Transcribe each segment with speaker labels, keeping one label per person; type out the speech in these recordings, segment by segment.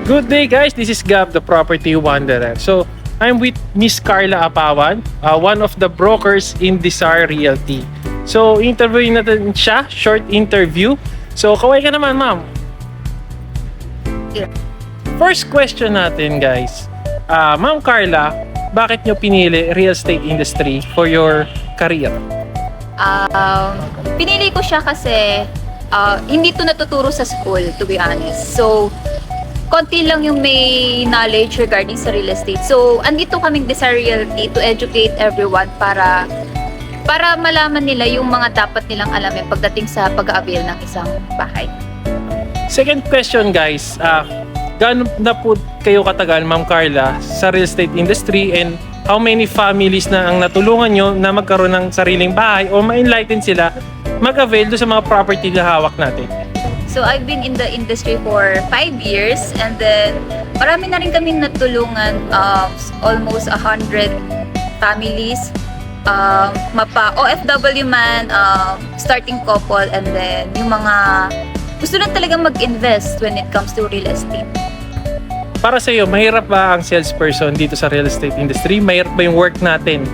Speaker 1: Good day guys, this is Gab, the Property Wanderer. So, I'm with Miss Carla Apawan, one of the brokers in Desire Realty. So, interviewin natin siya, short interview. So, kaway ka naman, ma'am.
Speaker 2: Yeah.
Speaker 1: First question natin guys. Ma'am Carla, bakit nyo pinili real estate industry for your career?
Speaker 2: Pinili ko siya kasi hindi to natuturo sa school, to be honest. So, konti lang yung may knowledge regarding sa real estate. So, andito kaming Desire Realty to educate everyone para malaman nila yung mga dapat nilang alamin pagdating sa pag-avail ng isang bahay.
Speaker 1: Second question guys, gaano na po kayo katagal, Ma'am Carla, sa real estate industry, and how many families na ang natulungan nyo na magkaroon ng sariling bahay o ma-enlighten sila mag-avail do sa mga property na hawak natin?
Speaker 2: So, I've been in the industry for 5 years, and then marami na rin kaming natulungan, almost 100 families, mapa OFW man, starting couple, and then yung mga gusto na talagang mag-invest when it comes to real estate.
Speaker 1: Para sa iyo, mahirap ba ang salesperson dito sa real estate industry? Mahirap ba yung work natin?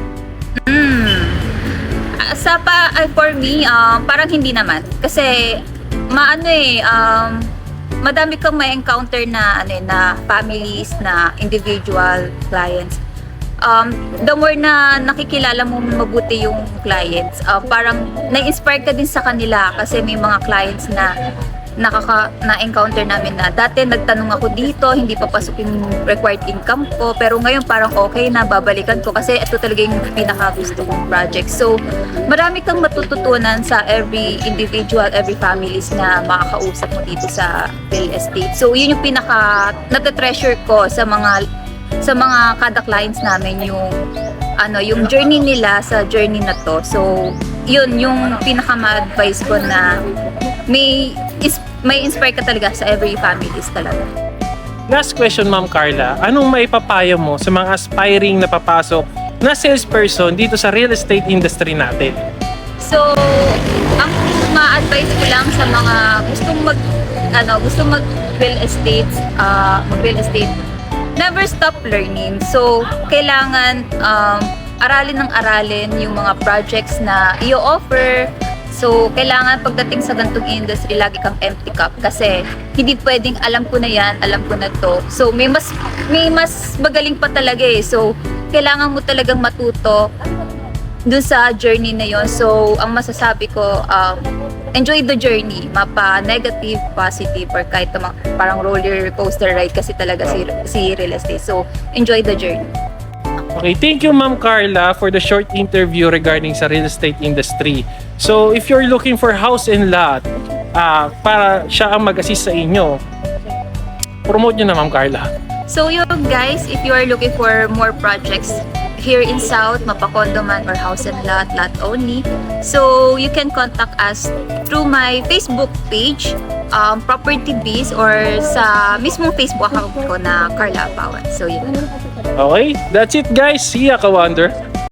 Speaker 2: For me, parang hindi naman. Kasi, madami kang may encounter na, na families, na individual clients. The more na nakikilala mo mabuti yung clients, parang na-inspire ka din sa kanila kasi may mga clients na na-encounter namin na dati nagtanong ako dito, hindi papasok yung required income ko, pero ngayon parang okay na, babalikan ko kasi ito talaga yung pinaka-gusto kong project. So, marami kang matututunan sa every individual, every families na makakausap mo dito sa real estate. So, yun yung nata-treasure ko sa mga kada clients namin, yung journey nila sa journey na to. So, yun yung pinaka-ma-advise ko na may inspire ka talaga sa every families talaga.
Speaker 1: Last question, Ma'am Carla. Anong maipapayo mo sa mga aspiring na papasok na salesperson dito sa real estate industry natin?
Speaker 2: So, ang ma-advise ko lang sa mga gustong mag real estate, never stop learning. So, kailangan aralin yung mga projects na i-offer. So, kailangan pagdating sa ganitong industry, lagi kang empty cup kasi hindi pwedeng alam ko na yan, alam ko na to. So, may mas magaling pa talaga eh. So, kailangan mo talagang matuto dun sa journey na yon. So, ang masasabi ko, enjoy the journey, mapa negative, positive, or kahit parang roller coaster ride kasi talaga si real estate. So, enjoy the journey.
Speaker 1: Okay, thank you Ma'am Carla for the short interview regarding sa real estate industry. So, if you're looking for house and lot, para siya ang mag-assist sa inyo, promote nyo na Ma'am Carla.
Speaker 2: So yun guys, if you are looking for more projects here in South, mapakondo man or house and lot only, so you can contact us through my Facebook page, Property Biz, or sa mismong Facebook account ko na Carla Apawan. So yun.
Speaker 1: Okay, that's it guys. See ya, Ka-Wonder.